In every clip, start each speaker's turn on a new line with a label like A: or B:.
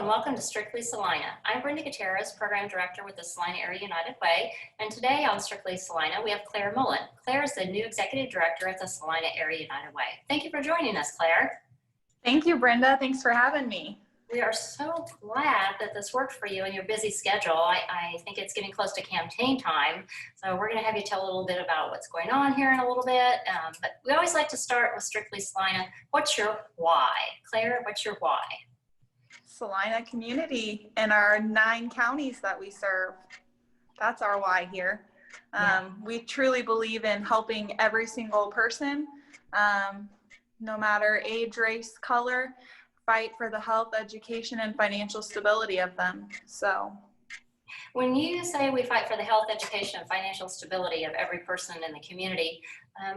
A: and welcome to Strictly Salina. I'm Brenda, Program Director with the Salina Area United Way, and today on Strictly Salina we have Claire Mullen. Claire is the new Executive Director at the Salina Area United Way. Thank you for joining us, Claire.
B: Thank you, Brenda. Thanks for having me.
A: We are so glad that this worked for you in your busy schedule. I think it's getting close to campaign time, so we're going to have you tell a little bit about what's going on here in a little bit, but we always like to start with Strictly Salina. What's your why? Claire, what's your why?
B: Salina community and our 9 counties that we serve. That's our why here. We truly believe in helping every single person, no matter age, race, color, fight for the health, education, and financial stability of them. So
A: when you say we fight for the health, education, and financial stability of every person in the community,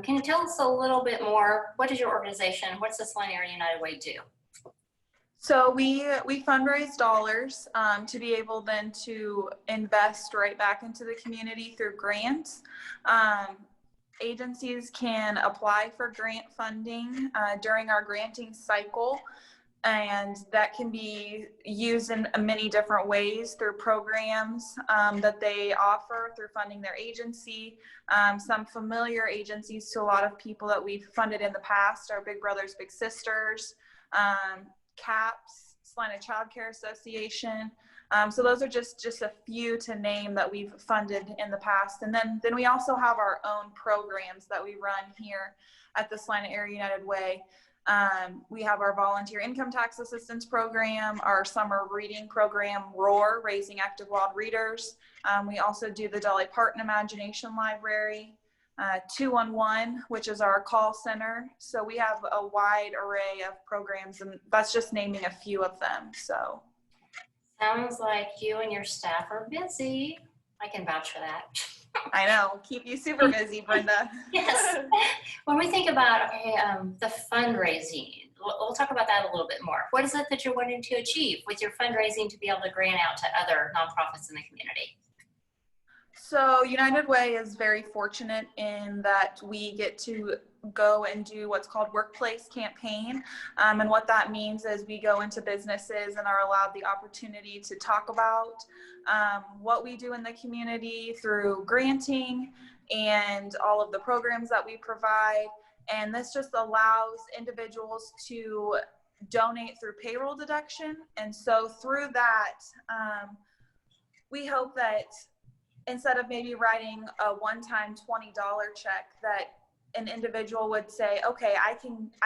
A: can you tell us a little bit more? What is your organization? What's the Salina Area United Way do?
B: So we fundraise dollars to be able then to invest right back into the community through grants. Agencies can apply for grant funding during our granting cycle, and that can be used in many different ways through programs that they offer through funding their agency. Some familiar agencies to a lot of people that we've funded in the past are Big Brothers Big Sisters, CAPS, Salina Child Care Association. So those are just a few to name that we've funded in the past. And then we also have our own programs that we run here at the Salina Area United Way. We have our volunteer income tax assistance program, our summer reading program, ROAR, Raising Active Wild Readers. We also do the Dolly Parton Imagination Library, 211, which is our call center. So we have a wide array of programs, and that's just naming a few of them. So
A: sounds like you and your staff are busy. I can vouch for that.
B: I know, keep you super busy, Brenda.
A: Yes. When we think about the fundraising, we'll talk about that a little bit more. What is it that you're wanting to achieve with your fundraising to be able to grant out to other nonprofits in the community?
B: So United Way is very fortunate in that we get to go and do what's called workplace campaign. And what that means is we go into businesses and are allowed the opportunity to talk about what we do in the community through granting and all of the programs that we provide. And this just allows individuals to donate through payroll deduction. And so through that, we hope that instead of maybe writing a one-time $20 check, that an individual would say, okay, I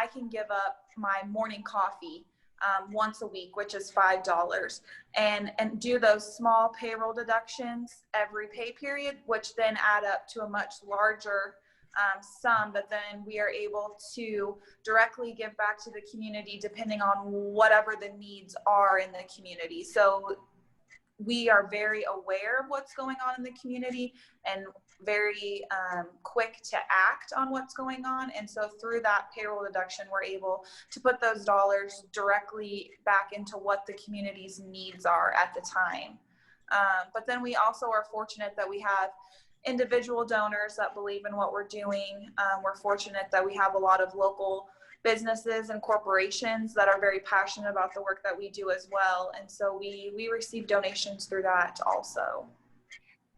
B: can give up my morning coffee once a week, which is $5, and do those small payroll deductions every pay period, which then add up to a much larger sum that then we are able to directly give back to the community depending on whatever the needs are in the community. So we are very aware of what's going on in the community and very quick to act on what's going on. And so through that payroll deduction, we're able to put those dollars directly back into what the community's needs are at the time. But then we also are fortunate that we have individual donors that believe in what we're doing. We're fortunate that we have a lot of local businesses and corporations that are very passionate about the work that we do as well. And so we receive donations through that also.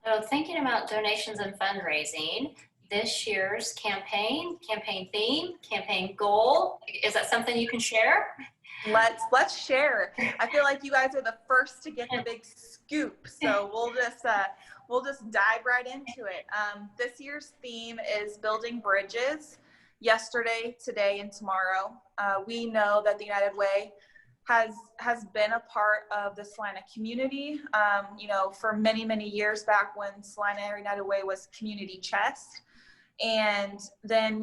A: So thinking about donations and fundraising, this year's campaign theme, campaign goal, is that something you can share?
B: Let's share. I feel like you guys are the first to get the big scoop. So we'll just dive right into it. This year's theme is building bridges. Yesterday, today, and tomorrow. We know that the United Way has been a part of the Salina community, for many, many years back when Salina Area United Way was Community Chest. And then,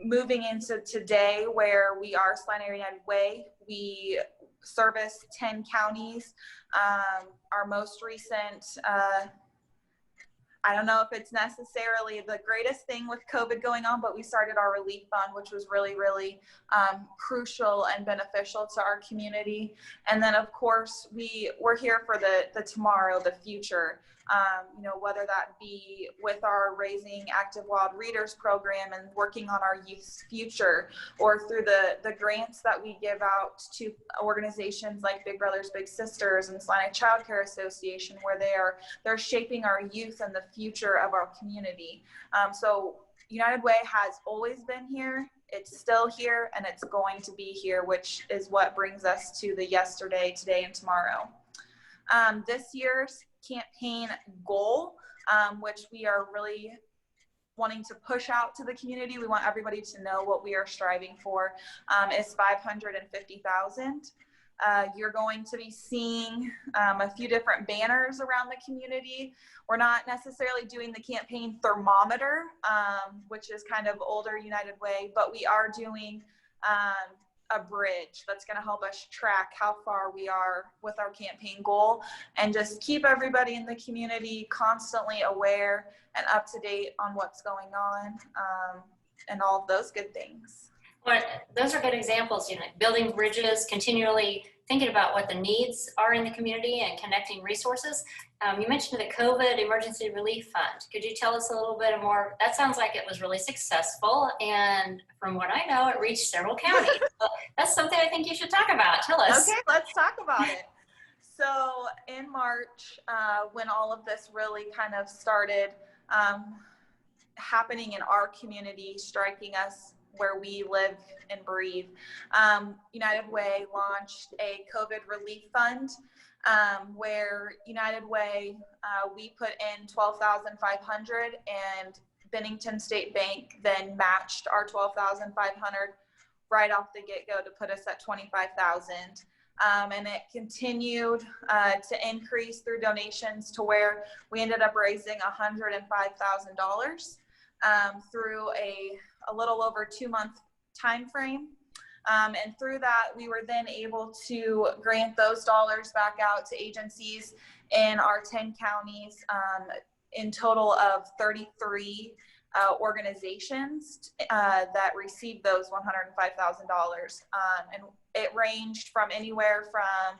B: moving into today where we are Salina Area United Way, we service 10 counties. Our most recent I don't know if it's necessarily the greatest thing with COVID going on, but we started our relief fund, which was really, really crucial and beneficial to our community. And then, of course, we're here for the tomorrow, the future. Whether that be with our Raising Active Wild Readers program and working on our youth's future, or through the grants that we give out to organizations like Big Brothers Big Sisters and Salina Child Care Association, where they're shaping our youth and the future of our community. So United Way has always been here, it's still here, and it's going to be here, which is what brings us to the yesterday, today, and tomorrow. This year's campaign goal, which we are really wanting to push out to the community, we want everybody to know what we are striving for, is $550,000. You're going to be seeing a few different banners around the community. We're not necessarily doing the campaign thermometer, which is kind of older United Way, but we are doing a bridge that's going to help us track how far we are with our campaign goal, and just keep everybody in the community constantly aware and up to date on what's going on, and all of those good things.
A: Well, those are good examples, building bridges, continually thinking about what the needs are in the community and connecting resources. You mentioned the COVID Emergency Relief Fund. Could you tell us a little bit more? That sounds like it was really successful, and from what I know, it reached several counties. So that's something I think you should talk about. Tell us.
B: Okay, let's talk about it. So in March, when all of this really kind of started happening in our community, striking us where we live and breathe, United Way launched a COVID relief fund, where United Way, we put in $12,500, and Bennington State Bank then matched our $12,500 right off the get-go to put us at $25,000. And it continued to increase through donations to where we ended up raising $105,000 through a little over 2-month time frame. And through that, we were then able to grant those dollars back out to agencies in our 10 counties, in total of 33 organizations that received those $105,000. And it ranged from anywhere from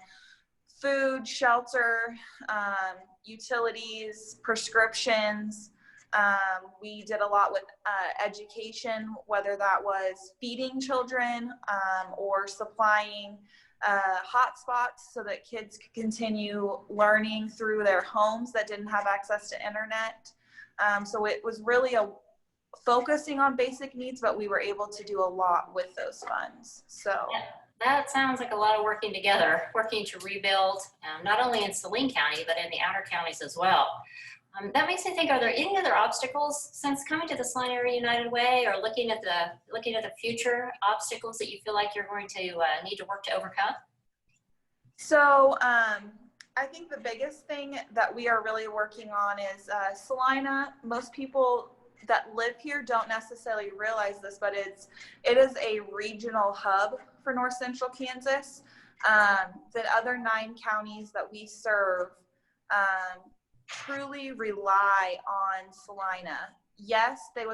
B: food, shelter, utilities, prescriptions. We did a lot with education, whether that was feeding children or supplying hotspots so that kids could continue learning through their homes that didn't have access to internet. So it was really focusing on basic needs, but we were able to do a lot with those funds. So
A: yeah, that sounds like a lot of working together, working to rebuild, not only in Saline County, but in the outer counties as well. That makes me think, are there any other obstacles since coming to the Salina Area United Way, or looking at the future obstacles that you feel like you're going to need to work to overcome?
B: So I think the biggest thing that we are really working on is Salina. Most people that live here don't necessarily realize this, but it is a regional hub for North Central Kansas. The other 9 counties that we serve truly rely on Salina. Yes, they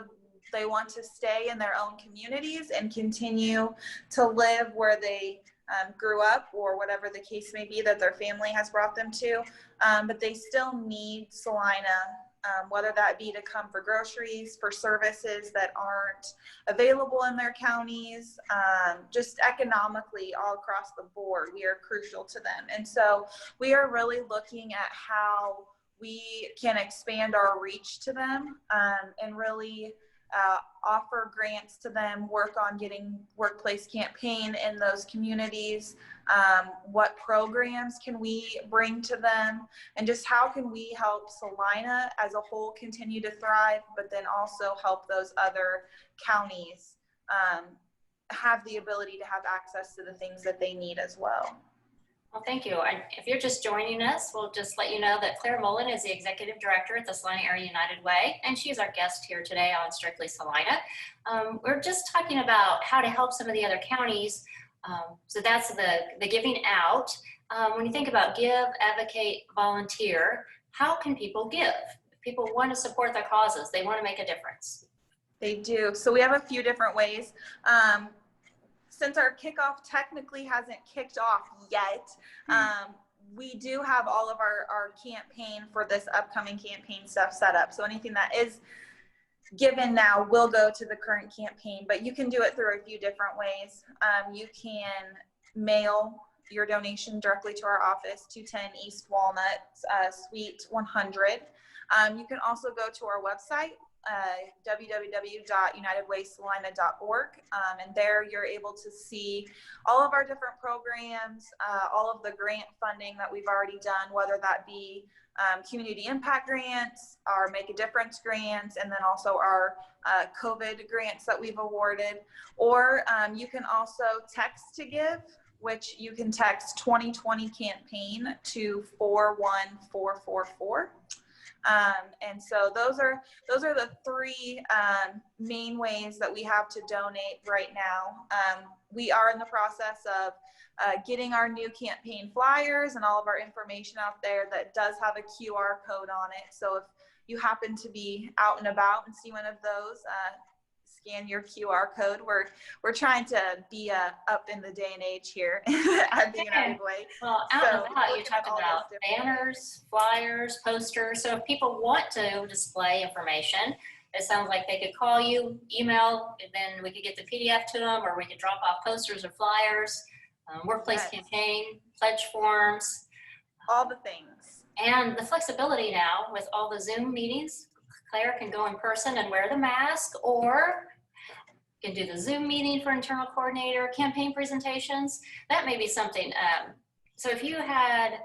B: want to stay in their own communities and continue to live where they grew up, or whatever the case may be that their family has brought them to, but they still need Salina, whether that be to come for groceries, for services that aren't available in their counties, just economically all across the board, we are crucial to them. And so we are really looking at how we can expand our reach to them, and really offer grants to them, work on getting workplace campaign in those communities, what programs can we bring to them, and just how can we help Salina as a whole continue to thrive, but then also help those other counties have the ability to have access to the things that they need as well.
A: Well, thank you. If you're just joining us, we'll just let you know that Claire Mullen is the Executive Director at the Salina Area United Way, and she's our guest here today on Strictly Salina. We're just talking about how to help some of the other counties. So that's the giving out. When you think about give, advocate, volunteer, how can people give? If people want to support their causes. They want to make a difference.
B: They do. So we have a few different ways. Since our kickoff technically hasn't kicked off yet, we do have all of our campaign for this upcoming campaign stuff set up. So anything that is given now will go to the current campaign, but you can do it through a few different ways. You can mail your donation directly to our office, 210 East Walnut, Suite 100. You can also go to our website, www.unitedwaysalina.org, and there you're able to see all of our different programs, all of the grant funding that we've already done, whether that be community impact grants, our Make a Difference grants, and then also our Covet grants that we've awarded. Or you can also text to give, which you can text 2020 campaign to 41444. And so those are the three main ways that we have to donate right now. We are in the process of getting our new campaign flyers and all of our information out there that does have a QR code on it. So if you happen to be out and about and see one of those, scan your QR code. We're trying to be up in the day and age here at the United Way.
A: Well, out and about, you talk about banners, flyers, posters. So if people want to display information, it sounds like they could call you, email, and then we could get the PDF to them, or we could drop off posters or flyers, workplace campaign, pledge forms.
B: All the things.
A: And the flexibility now with all the Zoom meetings, Claire can go in person and wear the mask, or can do the Zoom meeting for internal coordinator, campaign presentations. That may be something. So if you had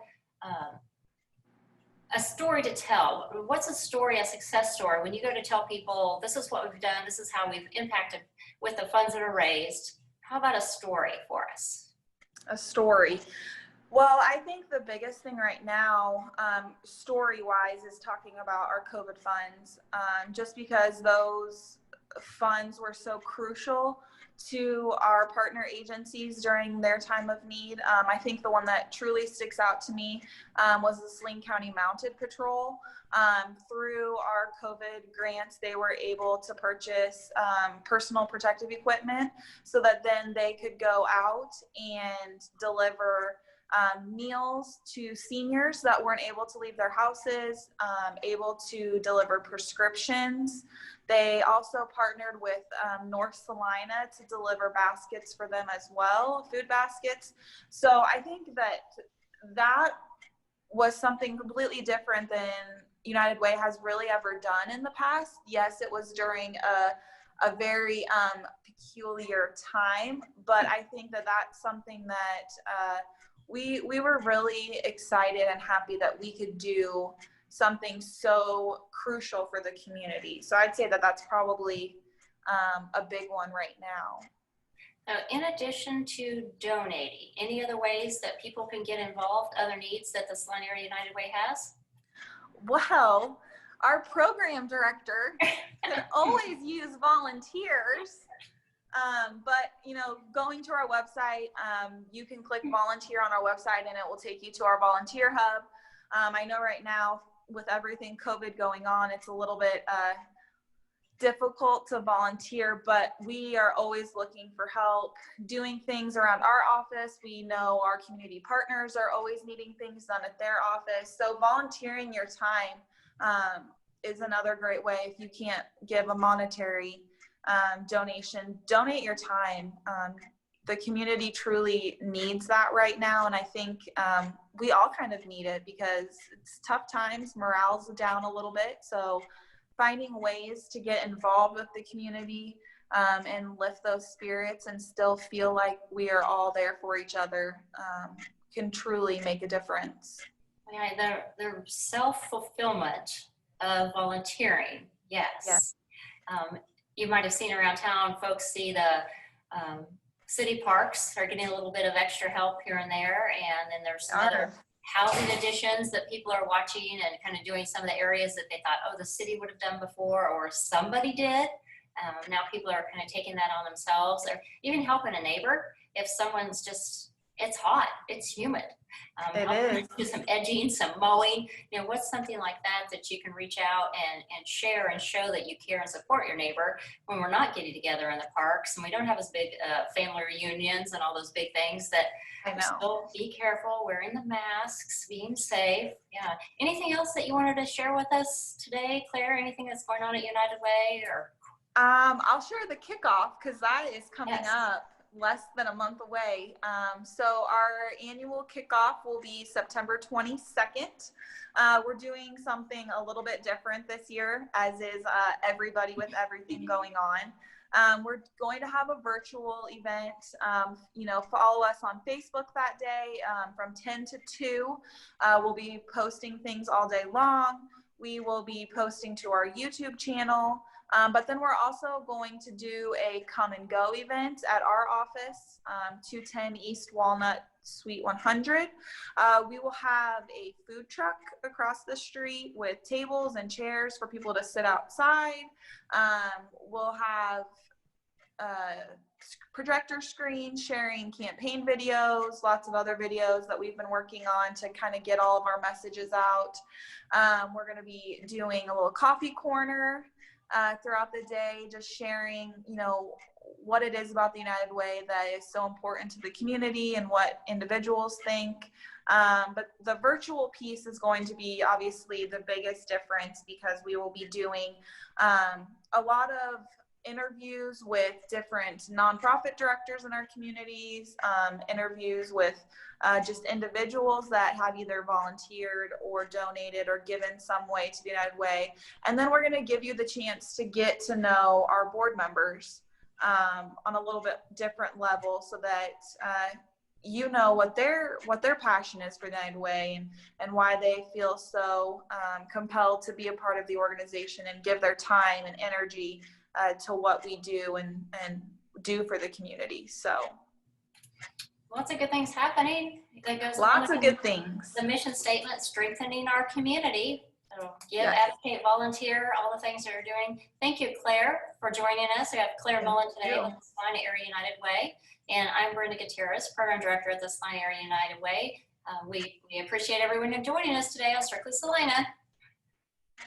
A: a story to tell, what's a story, a success story, when you go to tell people, this is what we've done, this is how we've impacted with the funds that are raised. How about a story for us?
B: A story. Well, I think the biggest thing right now, story-wise, is talking about our COVID funds, just because those funds were so crucial to our partner agencies during their time of need. I think the one that truly sticks out to me was the Saline County Mounted Patrol. Through our COVID grants, they were able to purchase personal protective equipment so that then they could go out and deliver meals to seniors that weren't able to leave their houses, able to deliver prescriptions. They also partnered with North Salina to deliver baskets for them as well, food baskets. So I think that was something completely different than United Way has really ever done in the past. Yes, it was during a very peculiar time, but I think that's something that we were really excited and happy that we could do something so crucial for the community. So I'd say that that's probably a big one right now.
A: In addition to donating, any other ways that people can get involved, other needs that the Salina Area United Way has?
B: Well, our program director can always use volunteers. But going to our website, you can click volunteer on our website and it will take you to our volunteer hub. I know right now with everything COVID going on, it's a little bit difficult to volunteer, but we are always looking for help doing things around our office. We know our community partners are always needing things done at their office. So volunteering your time is another great way. If you can't give a monetary donation, donate your time. The community truly needs that right now, and I think we all kind of need it because it's tough times. Morale's down a little bit, so finding ways to get involved with the community and lift those spirits and still feel like we are all there for each other can truly make a difference.
A: Yeah, the self-fulfillment of volunteering, yes. You might have seen around town, folks see the city parks are getting a little bit of extra help here and there, and then there's some other housing additions that people are watching and kind of doing some of the areas that they thought, oh, the city would have done before or somebody did. Now people are kind of taking that on themselves, or even helping a neighbor. If someone's just it's hot, it's humid.
B: It is.
A: Do some edging, some mowing, what's something like that you can reach out and share and show that you care and support your neighbor when we're not getting together in the parks and we don't have as big family reunions and all those big things that
B: I know.
A: still be careful, wearing the masks, being safe. Yeah. Anything else that you wanted to share with us today, Claire? Anything that's going on at United Way or?
B: I'll share the kickoff because that is coming
A: Yes.
B: up less than a month away. So our annual kickoff will be September 22nd. We're doing something a little bit different this year, as is everybody with everything going on. We're going to have a virtual event. Follow us on Facebook that day from 10 to 2. We'll be posting things all day long. We will be posting to our YouTube channel. But then we're also going to do a come and go event at our office, 210 East Walnut Suite 100. We will have a food truck across the street with tables and chairs for people to sit outside. We'll have projector screen sharing campaign videos, lots of other videos that we've been working on to kind of get all of our messages out. We're going to be doing a little coffee corner throughout the day, just sharing, what it is about the United Way that is so important to the community and what individuals think. But the virtual piece is going to be obviously the biggest difference because we will be doing a lot of interviews with different nonprofit directors in our communities, interviews with just individuals that have either volunteered or donated or given some way to the United Way. And then we're going to give you the chance to get to know our board members on a little bit different level so that what their passion is for the United Way and why they feel so compelled to be a part of the organization and give their time and energy to what we do and do for the community. So
A: lots of good things happening. That goes
B: lots of good things.
A: The mission statement, strengthening our community. So give,
B: Yes.
A: advocate, volunteer, all the things that you're doing. Thank you, Claire, for joining us. We have Claire Mullen today with the Salina Area United Way. And I'm Brenda Gutierrez, Program Director at the Salina Area United Way. We appreciate everyone joining us today on Strictly Salina.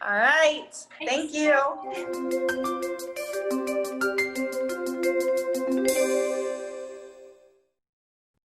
B: All right. Thank you.